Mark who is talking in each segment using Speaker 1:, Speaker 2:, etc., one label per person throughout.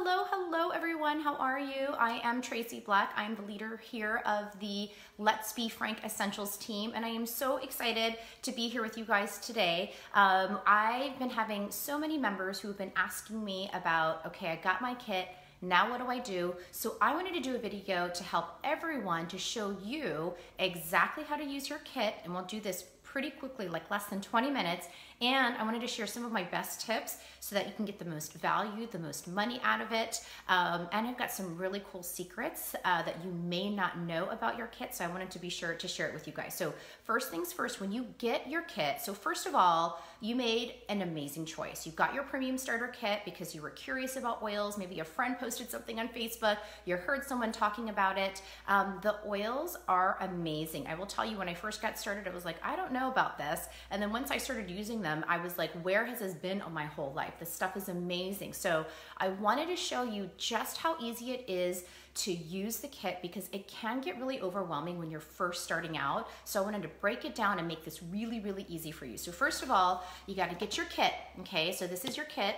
Speaker 1: Hello everyone, how are you? I am Tracy Black. I'm the leader here of the Let's Be Frank Essentials team, and I am so excited to be here with you guys today. I've been having so many members who have been asking me about, okay, I got my kit, now what do I do? So I wanted to do a video to help everyone to show you exactly how to use your kit, and we'll do this pretty quickly, like less than 20 minutes. And I wanted to share some of my best tips so that you can get the most value, the most money out of it. And I've got some really cool secrets that you may not know about your kit. So I wanted to be sure to share it with you guys. So first things first, when you get your kit, so first of all, you made an amazing choice. You got your premium starter kit because you were curious about oils. Maybe a friend posted something on Facebook. You heard someone talking about it. The oils are amazing. I will tell you, when I first got started, I was like, I don't know about this. And then once I started using them, I was like, where has this been all my whole life? This stuff is amazing. So I wanted to show you just how easy it is to use the kit, because it can get really overwhelming when you're first starting out. So I wanted to break it down and make this really, really easy for you. So first of all, you got to get your kit. Okay, so this is your kit.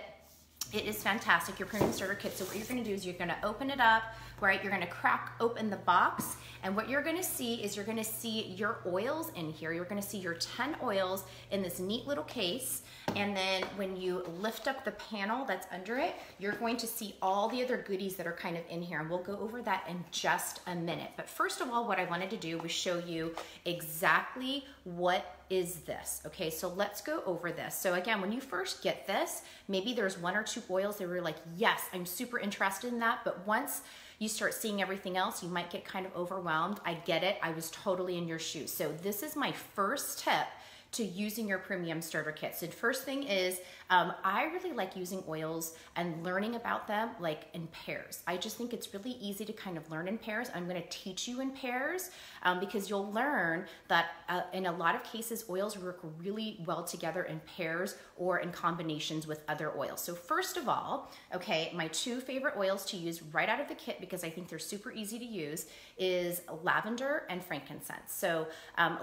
Speaker 1: It is fantastic, your premium starter kit. So what you're gonna do is you're gonna open it up, right? You're gonna crack open the box, and what you're gonna see is you're gonna see your oils in here. You're gonna see your 10 oils in this neat little case. And then when you lift up the panel that's under it, you're going to see all the other goodies that are kind of in here. And we'll go over that in just a minute. But first of all, what I wanted to do was show you exactly what is this. Okay, so let's go over this. So again, when you first get this, maybe there's one or two oils that were like, yes, I'm super interested in that. But once you start seeing everything else, you might get kind of overwhelmed. I get it. I was totally in your shoes. So this is my first tip to using your premium starter kit. So the first thing is, I really like using oils and learning about them like in pairs. I just think it's really easy to kind of learn in pairs. I'm gonna teach you in pairs because you'll learn that in a lot of cases, oils work really well together in pairs or in combinations with other oils. So first of all, okay, my two favorite oils to use right out of the kit, because I think they're super easy to use, is lavender and frankincense. So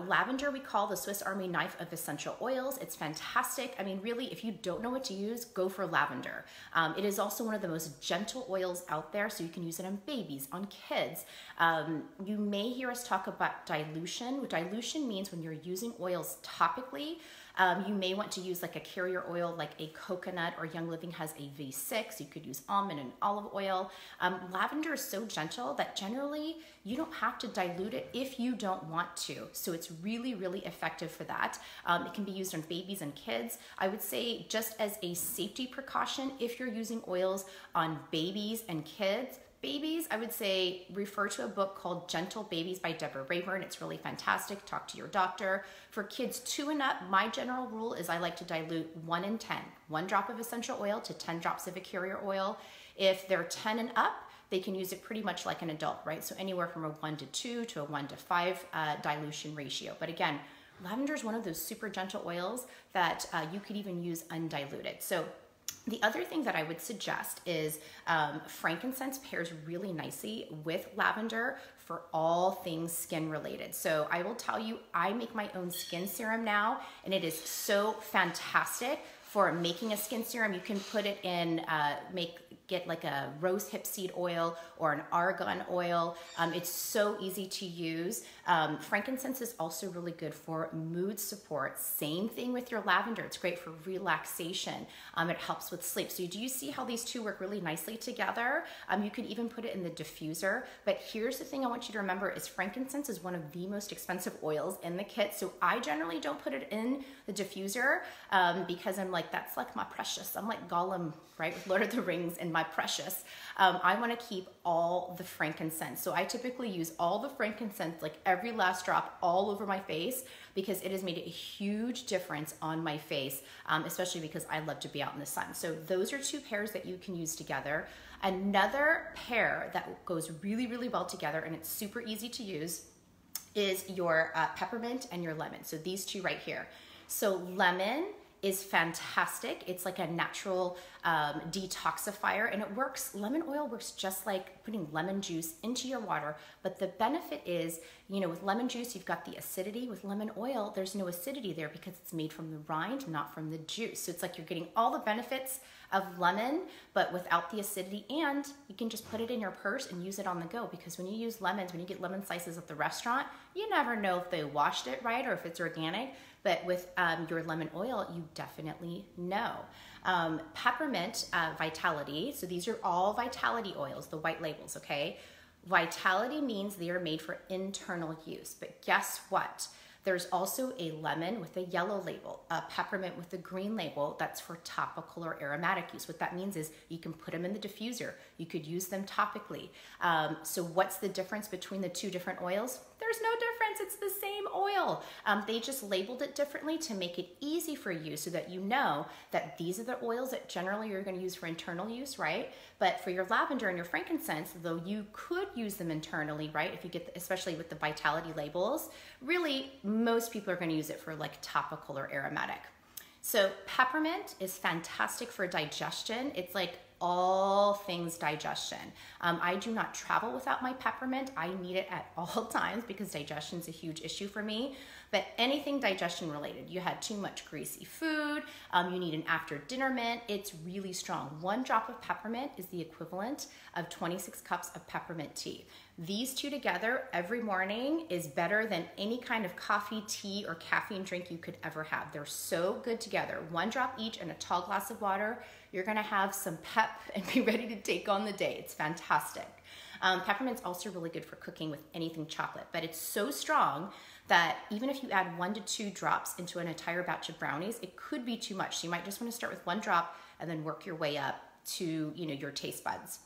Speaker 1: lavender we call the Swiss Army knife of essential oils. It's fantastic. I mean, really, if you don't know what to use, go for lavender. It is also one of the most gentle oils out there, so you can use it on babies, on kids. You may hear us talk about dilution. Dilution means when you're using oils topically, you may want to use like a carrier oil, like a coconut, or Young Living has a V6. You could use almond and olive oil. Lavender is so gentle that generally you don't have to dilute it if you don't want to. So it's really, really effective for that. It can be used on babies and kids. I would say, just as a safety precaution, if you're using oils on babies and kids, babies, I would say refer to a book called Gentle Babies by Deborah Rayburn. It's really fantastic. Talk to your doctor. For kids 2 and up, my general rule is I like to dilute 1 in 10. 1 drop of essential oil to 10 drops of a carrier oil. If they're 10 and up, they can use it pretty much like an adult, right? So anywhere from a 1 to 2 to a 1 to 5 dilution ratio. But again, lavender is one of those super gentle oils that you could even use undiluted. So the other thing that I would suggest is frankincense pairs really nicely with lavender for all things skin related. So I will tell you, I make my own skin serum now, and it is so fantastic for making a skin serum. You can put it in, get like a rose hip seed oil or an argan oil. It's so easy to use. Frankincense is also really good for mood support. Same thing with your lavender. It's great for relaxation. It helps with sleep. So do you see how these two work really nicely together? You can even put it in the diffuser. But here's the thing I want you to remember is frankincense is one of the most expensive oils in the kit. So I generally don't put it in the diffuser because I'm like, that's like my precious. I'm like Gollum, right, with Lord of the Rings and my precious. I want to keep all the frankincense. So I typically use all the frankincense, like every last drop, all over my face, because it has made a huge difference on my face, especially because I love to be out in the sun. So those are 2 pairs that you can use together. Another pair that goes really, really well together, and it's super easy to use, is your peppermint and your lemon. So these 2 right here. So lemon is fantastic. It's like a natural detoxifier, and it works, lemon oil works just like putting lemon juice into your water, but the benefit is, you know, with lemon juice, you've got the acidity. With lemon oil, there's no acidity there because it's made from the rind, not from the juice. So it's like you're getting all the benefits of lemon, but without the acidity, and you can just put it in your purse and use it on the go, because when you use lemons, when you get lemon slices at the restaurant, you never know if they washed it right or if it's organic, but with your lemon oil, you definitely know. Peppermint Vitality, so these are all Vitality oils, the white labels, okay? Vitality means they are made for internal use, but guess what? There's also a lemon with a yellow label, a peppermint with a green label that's for topical or aromatic use. What that means is you can put them in the diffuser. You could use them topically. So what's the difference between the two different oils? There's no difference, it's the same oil. They just labeled it differently to make it easy for you so that you know that these are the oils that generally you're gonna use for internal use, right? But for your lavender and your frankincense, though you could use them internally, right? If you get, especially with the Vitality labels, really most people are gonna use it for like topical or aromatic. So peppermint is fantastic for digestion. It's like all things digestion. I do not travel without my peppermint. I need it at all times because digestion is a huge issue for me. But anything digestion related, you had too much greasy food, you need an after dinner mint, it's really strong. 1 drop of peppermint is the equivalent of 26 cups of peppermint tea. These two together every morning is better than any kind of coffee, tea, or caffeine drink you could ever have. They're so good together. 1 drop each in a tall glass of water. You're gonna have some pep and be ready to take on the day. It's fantastic. Peppermint's also really good for cooking with anything chocolate, but it's so strong that even if you add 1 to 2 drops into an entire batch of brownies, it could be too much. So you might just wanna start with 1 drop and then work your way up to, you know, your taste buds.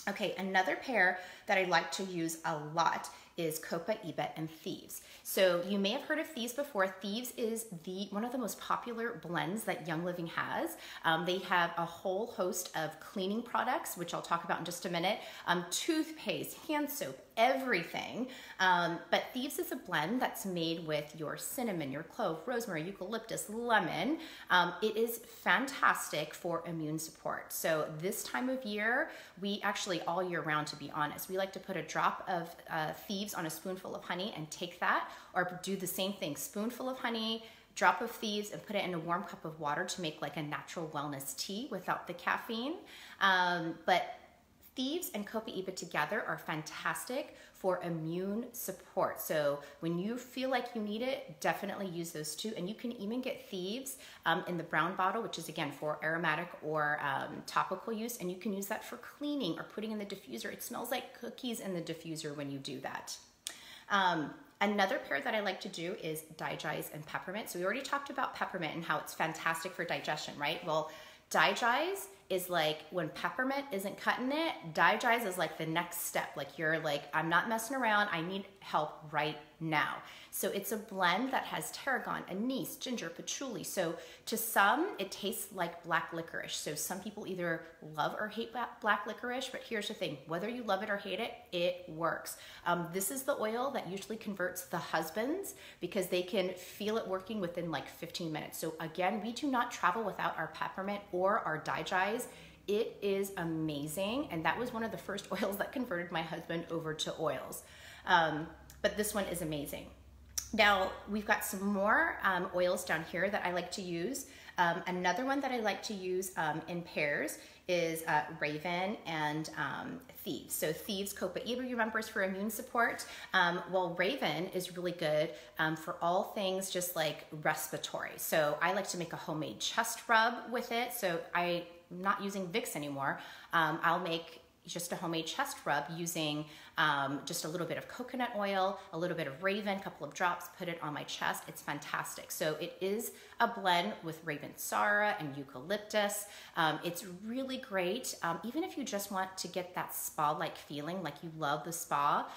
Speaker 1: Okay, another pair that I like to use a lot is Copaiba and Thieves. So you may have heard of Thieves before. Thieves is one of the most popular blends that Young Living has. They have a whole host of cleaning products, which I'll talk about in just a minute, toothpaste, hand soap, everything. But Thieves is a blend that's made with your cinnamon, your clove, rosemary, eucalyptus, lemon. It is fantastic for immune support. So this time of year, we actually all year round, to be honest, we like to put a drop of Thieves on a spoonful of honey and take that, or do the same thing, spoonful of honey, drop of Thieves, and put it in a warm cup of water to make like a natural wellness tea without the caffeine. But Thieves and Copaiba together are fantastic for immune support. So when you feel like you need it, definitely use those two. And you can even get Thieves in the brown bottle, which is again for aromatic or topical use. And you can use that for cleaning or putting in the diffuser. It smells like cookies in the diffuser when you do that. Another pair that I like to do is Digize and Peppermint. So we already talked about peppermint and how it's fantastic for digestion, right? Well, Digize is like when peppermint isn't cutting it, Digize is like the next step. Like you're like, I'm not messing around, I need help right now. So it's a blend that has tarragon, anise, ginger, patchouli. So to some, it tastes like black licorice. So some people either love or hate black licorice, but here's the thing, whether you love it or hate it, it works. This is the oil that usually converts the husbands because they can feel it working within like 15 minutes. So again, we do not travel without our peppermint or our Digize. It is amazing. And that was one of the first oils that converted my husband over to oils. But this one is amazing. Now, we've got some more oils down here that I like to use. Another one that I like to use in pairs is Raven and Thieves. So Thieves, Copaiba, you remember, is for immune support. Well, Raven is really good for all things just like respiratory. So I like to make a homemade chest rub with it. So I'm not using Vicks anymore. I'll make just a homemade chest rub using just a little bit of coconut oil, a little bit of Raven, a couple of drops, put it on my chest. It's fantastic. So it is a blend with Ravensara and eucalyptus. It's really great. Even if you just want to get that spa-like feeling, like you love the spa,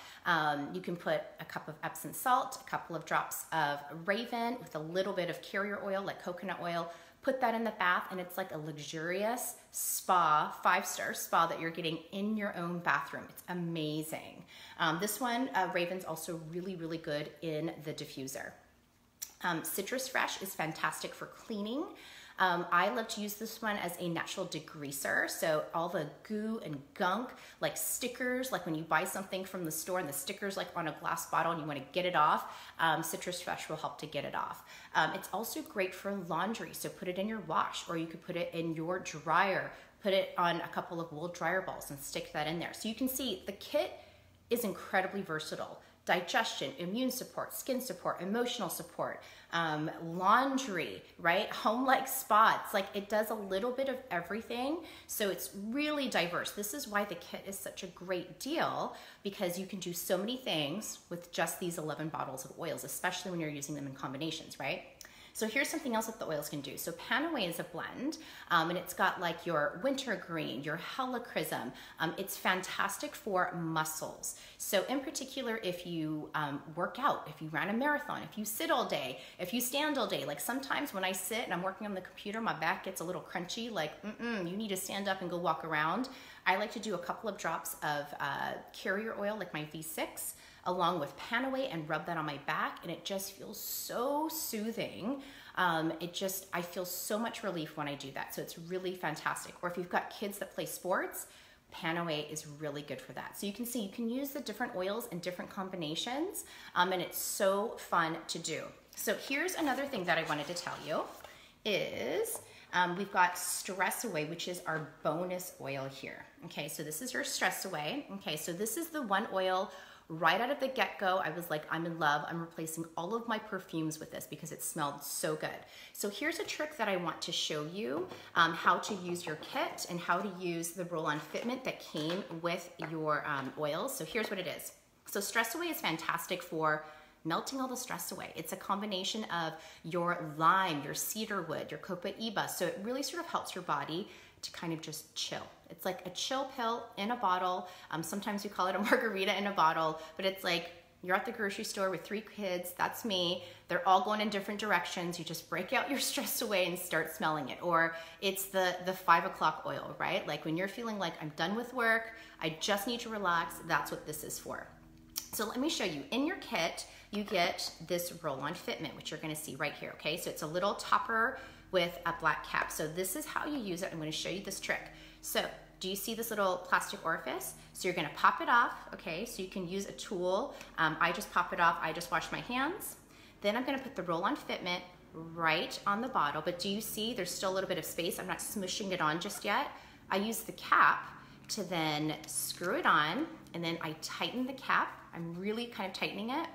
Speaker 1: you can put a cup of Epsom salt, a couple of drops of Raven with a little bit of carrier oil, like coconut oil, put that in the bath, and it's like a luxurious spa, 5-star spa that you're getting in your own bathroom. It's amazing. This one, Raven's also really, really good in the diffuser. Citrus Fresh is fantastic for cleaning. I love to use this one as a natural degreaser. So all the goo and gunk, like stickers, like when you buy something from the store and the stickers like on a glass bottle and you want to get it off, Citrus Fresh will help to get it off. It's also great for laundry. So put it in your wash, or you could put it in your dryer, put it on a couple of wool dryer balls and stick that in there. So you can see the kit is incredibly versatile. Digestion, immune support, skin support, emotional support, laundry, right? Home-like spots, like it does a little bit of everything. So it's really diverse. This is why the kit is such a great deal, because you can do so many things with just these 11 bottles of oils, especially when you're using them in combinations, right? So here's something else that the oils can do. So Panaway is a blend, and it's got like your wintergreen, your helichrysum. It's fantastic for muscles. So in particular, if you work out, if you ran a marathon, if you sit all day, if you stand all day, like sometimes when I sit and I'm working on the computer, my back gets a little crunchy, like, you need to stand up and go walk around. I like to do a couple of drops of carrier oil, like my V6, along with Panaway, and rub that on my back, and it just feels so soothing. I feel so much relief when I do that, so it's really fantastic. Or if you've got kids that play sports, Panaway is really good for that. So you can see you can use the different oils in different combinations, and it's so fun to do. So here's another thing that I wanted to tell you is we've got Stress Away, which is our bonus oil here. Okay, so this is your Stress Away. Okay, so this is the one oil right out of the get-go. I was like, I'm in love. I'm replacing all of my perfumes with this because it smelled so good. So here's a trick that I want to show you, how to use your kit and how to use the roll-on fitment that came with your oils. So here's what it is. So Stress Away is fantastic for melting all the stress away. It's a combination of your lime, your cedarwood, your copaiba. So it really sort of helps your body to kind of just chill. It's like a chill pill in a bottle. Sometimes we call it a margarita in a bottle, but it's like you're at the grocery store with 3 kids, that's me. They're all going in different directions. You just break out your stress away and start smelling it. Or it's the 5 o'clock oil, right? Like when you're feeling like I'm done with work, I just need to relax, that's what this is for. So let me show you. In your kit, you get this roll-on fitment, which you're gonna see right here, okay? So it's a little topper with a black cap. So this is how you use it. I'm gonna show you this trick. So do you see this little plastic orifice? So you're gonna pop it off, okay? So you can use a tool. I just pop it off, I just wash my hands. Then I'm gonna put the roll-on fitment right on the bottle, but do you see there's still a little bit of space? I'm not smushing it on just yet. I use the cap to then screw it on, and then I tighten the cap. I'm really kind of tightening it.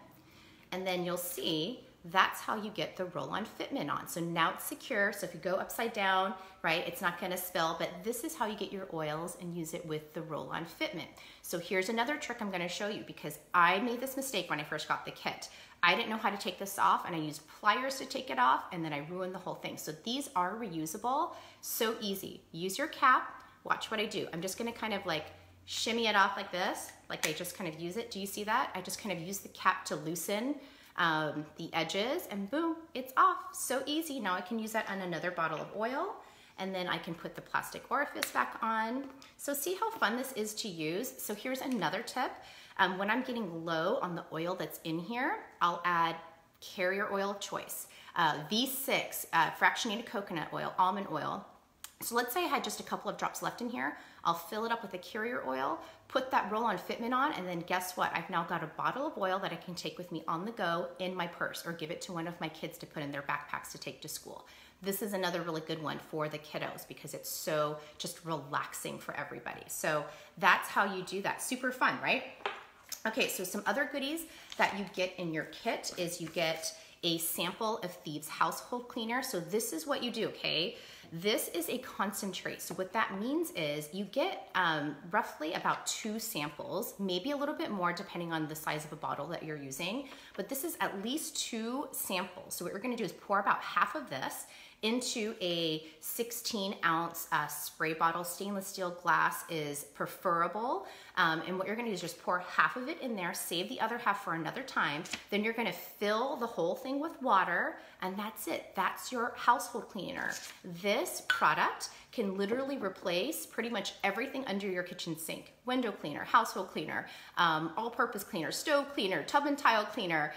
Speaker 1: And then you'll see that's how you get the roll-on fitment on. So now it's secure. So if you go upside down, right, it's not gonna spill, but this is how you get your oils and use it with the roll-on fitment. So here's another trick I'm gonna show you, because I made this mistake when I first got the kit. I didn't know how to take this off, and I used pliers to take it off, and then I ruined the whole thing. So these are reusable, so easy. Use your cap. Watch what I do. I'm just gonna kind of like shimmy it off like this, like I just kind of use it. Do you see that? I just kind of use the cap to loosen the edges, and boom, it's off. So easy. Now I can use that on another bottle of oil, and then I can put the plastic orifice back on. So see how fun this is to use? So here's another tip. When I'm getting low on the oil that's in here, I'll add carrier oil of choice. V6, fractionated coconut oil, almond oil. So let's say I had just a couple of drops left in here. I'll fill it up with a carrier oil, put that roll-on fitment on, and then guess what? I've now got a bottle of oil that I can take with me on the go in my purse, or give it to one of my kids to put in their backpacks to take to school. This is another really good one for the kiddos because it's so just relaxing for everybody. So that's how you do that. Super fun, right? Okay, so some other goodies that you get in your kit is you get a sample of Thieves household cleaner. So this is what you do, okay? This is a concentrate. So what that means is you get roughly about 2 samples, maybe a little bit more depending on the size of a bottle that you're using, but this is at least 2 samples. So what we're gonna do is pour about half of this into a 16-ounce spray bottle. Stainless steel glass is preferable. And what you're gonna do is just pour half of it in there, save the other half for another time. Then you're gonna fill the whole thing with water, and that's it. That's your household cleaner. This product can literally replace pretty much everything under your kitchen sink. Window cleaner, household cleaner, all-purpose cleaner, stove cleaner, tub and tile cleaner,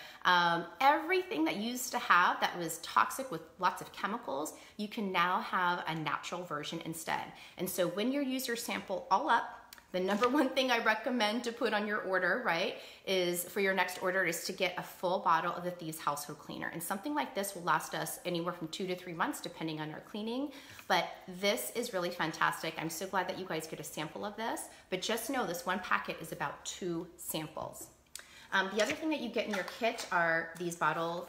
Speaker 1: everything that you used to have that was toxic with lots of chemicals, you can now have a natural version instead. And so when you use your sample all up, the number one thing I recommend to put on your order, right, is for your next order is to get a full bottle of the Thieves Household Cleaner. And something like this will last us anywhere from 2 to 3 months, depending on our cleaning. But this is really fantastic. I'm so glad that you guys get a sample of this. But just know this one packet is about 2 samples. The other thing that you get in your kit are these little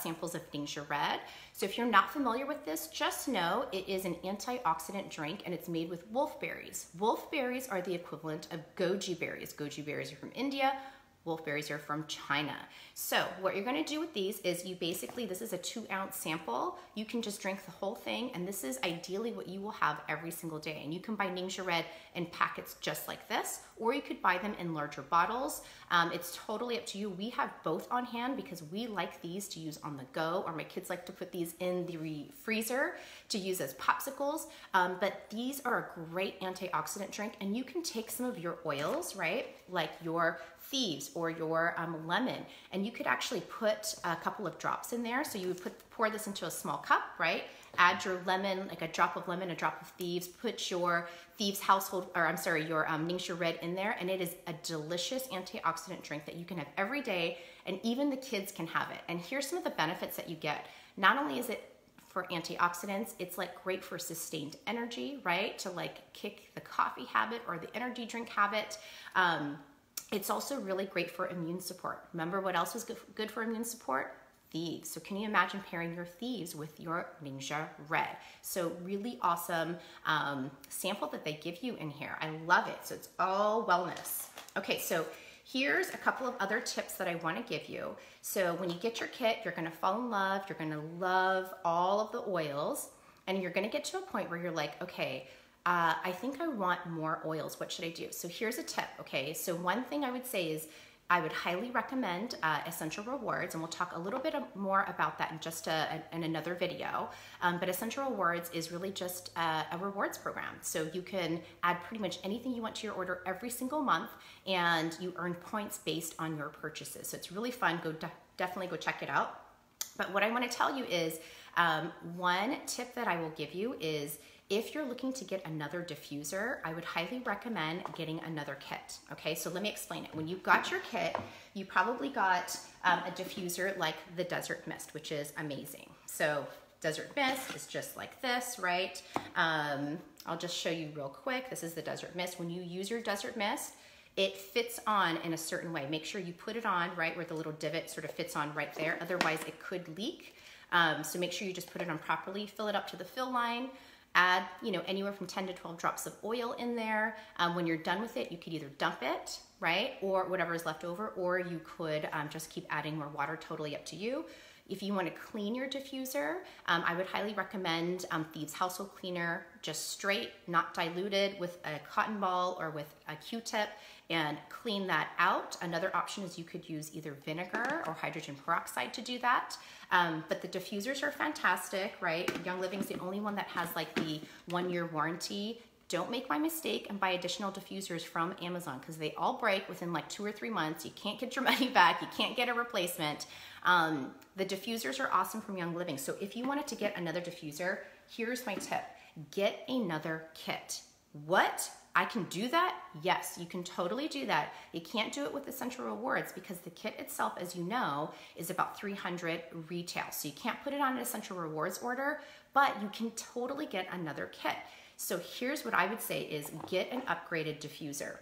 Speaker 1: samples of Ningxia Red. So if you're not familiar with this, just know it is an antioxidant drink and it's made with wolfberries. Wolfberries are the equivalent of goji berries. Goji berries are from India. Wolfberries are from China. So what you're gonna do with these is this is a 2-ounce sample. You can just drink the whole thing, and this is ideally what you will have every single day. And you can buy Ningxia Red in packets just like this, or you could buy them in larger bottles. It's totally up to you. We have both on hand because we like these to use on the go, or my kids like to put these in the freezer to use as popsicles. But these are a great antioxidant drink, and you can take some of your oils, right? Like your Thieves or your lemon, and you could actually put a couple of drops in there. So you would pour this into a small cup, right? Add your lemon, like a drop of lemon, a drop of Thieves, put your Thieves your Ningxia Red in there, and it is a delicious antioxidant drink that you can have every day, and even the kids can have it. And here's some of the benefits that you get. Not only is it for antioxidants, it's like great for sustained energy, right? To like kick the coffee habit or the energy drink habit. It's also really great for immune support. Remember what else was good for immune support? Thieves. So can you imagine pairing your Thieves with your Ningxia Red? So really awesome sample that they give you in here. I love it. So it's all wellness. Okay, so here's a couple of other tips that I want to give you. So when you get your kit, you're going to fall in love. You're going to love all of the oils, and you're going to get to a point where you're like, okay, I think I want more oils. What should I do? So here's a tip, okay? So one thing I would say is I would highly recommend Essential Rewards, and we'll talk a little bit more about that in just in another video. But Essential Rewards is really just a rewards program. So you can add pretty much anything you want to your order every single month, and you earn points based on your purchases. So it's really fun. Definitely go check it out. But what I want to tell you is one tip that I will give you is if you're looking to get another diffuser, I would highly recommend getting another kit. Okay, so let me explain it. When you got your kit, you probably got a diffuser like the Desert Mist, which is amazing. So Desert Mist is just like this, right? I'll just show you real quick. This is the Desert Mist. When you use your Desert Mist, it fits on in a certain way. Make sure you put it on right where the little divot sort of fits on right there. Otherwise, it could leak. So make sure you just put it on properly. Fill it up to the fill line. Add, anywhere from 10 to 12 drops of oil in there. When you're done with it, you could either dump it, right? Or whatever is left over, or you could just keep adding more water, totally up to you. If you want to clean your diffuser, I would highly recommend Thieves Household Cleaner, just straight, not diluted, with a cotton ball or with a Q-tip, and clean that out. Another option is you could use either vinegar or hydrogen peroxide to do that. But the diffusers are fantastic, right? Young Living's the only one that has like the 1-year warranty. Don't make my mistake and buy additional diffusers from Amazon because they all break within like 2 or 3 months. You can't get your money back. You can't get a replacement. The diffusers are awesome from Young Living. So if you wanted to get another diffuser, here's my tip. Get another kit. What? I can do that? Yes, you can totally do that. You can't do it with Essential Rewards because the kit itself, as you know, is about $300 retail. So you can't put it on an Essential Rewards order, but you can totally get another kit. So here's what I would say is get an upgraded diffuser.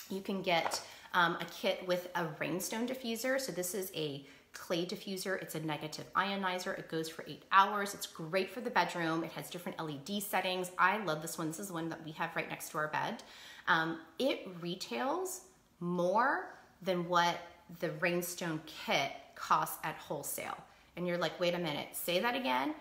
Speaker 1: You can get a kit with a Rainstone diffuser. So this is a clay diffuser. It's a negative ionizer. It goes for 8 hours. It's great for the bedroom. It has different LED settings. I love this one. This is the one that we have right next to our bed. It retails more than what the Rainstone kit costs at wholesale. And you're like, wait a minute, say that again.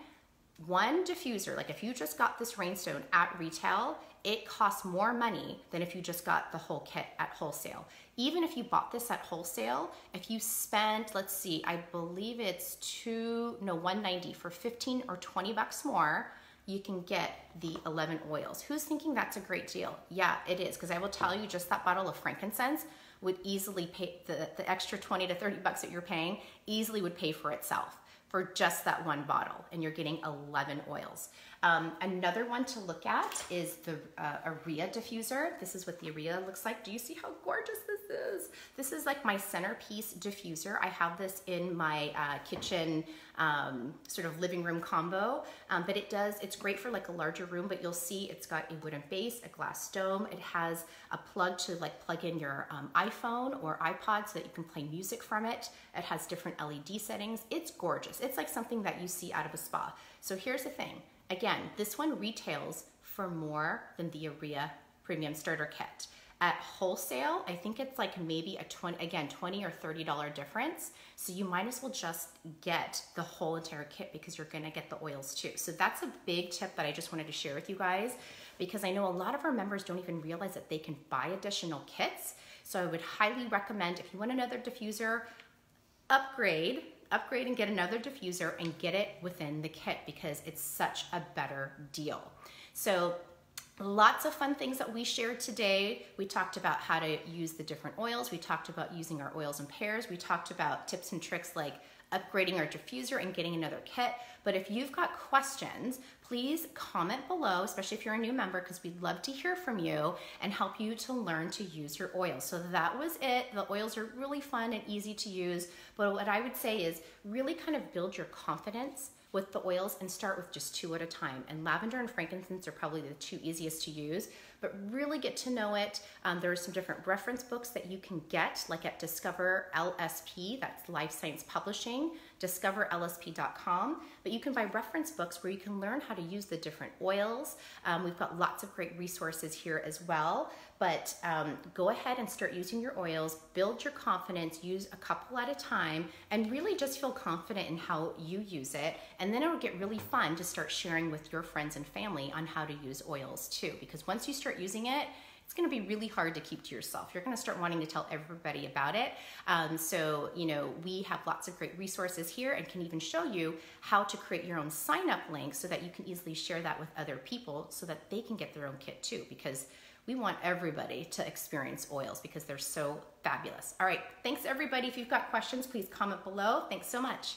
Speaker 1: One diffuser, like if you just got this Rainstone at retail, it costs more money than if you just got the whole kit at wholesale. Even if you bought this at wholesale, if you spent, let's see, I believe it's $190 for 15 or 20 bucks more, you can get the 11 oils. Who's thinking that's a great deal? Yeah, it is, because I will tell you, just that bottle of frankincense would easily pay, the extra 20 to 30 bucks that you're paying easily would pay for itself for just that one bottle, and you're getting 11 oils. Another one to look at is the Aria diffuser. This is what the Aria looks like. Do you see how gorgeous this is? This is like my centerpiece diffuser. I have this in my kitchen sort of living room combo, but it's great for like a larger room, but you'll see it's got a wooden base, a glass dome. It has a plug to like plug in your iPhone or iPod so that you can play music from it. It has different LED settings. It's gorgeous. It's like something that you see out of a spa. So here's the thing. Again, this one retails for more than the Aria Premium Starter Kit. At wholesale, I think it's like maybe a $20 or $30 difference. So you might as well just get the whole entire kit because you're gonna get the oils too. So that's a big tip that I just wanted to share with you guys, because I know a lot of our members don't even realize that they can buy additional kits. So I would highly recommend, if you want another diffuser, upgrade and get another diffuser and get it within the kit, because it's such a better deal. So lots of fun things that we shared today. We talked about how to use the different oils. We talked about using our oils in pairs. We talked about tips and tricks like upgrading our diffuser and getting another kit. But if you've got questions, please comment below, especially if you're a new member, because we'd love to hear from you and help you to learn to use your oils. So that was it. The oils are really fun and easy to use, but what I would say is really kind of build your confidence with the oils and start with just 2 at a time. And lavender and frankincense are probably the 2 easiest to use, but really get to know it. There are some different reference books that you can get, like at Discover LSP, that's Life Science Publishing, discoverlsp.com. But you can buy reference books where you can learn how to use the different oils. We've got lots of great resources here as well. But go ahead and start using your oils, build your confidence, use a couple at a time, and really just feel confident in how you use it. And then it'll get really fun to start sharing with your friends and family on how to use oils too. Because once you start using it, it's going to be really hard to keep to yourself. You're going to start wanting to tell everybody about it. So, you know, we have lots of great resources here and can even show you how to create your own sign-up link so that you can easily share that with other people so that they can get their own kit too, because we want everybody to experience oils because they're so fabulous. All right, thanks everybody. If you've got questions, please comment below. Thanks so much.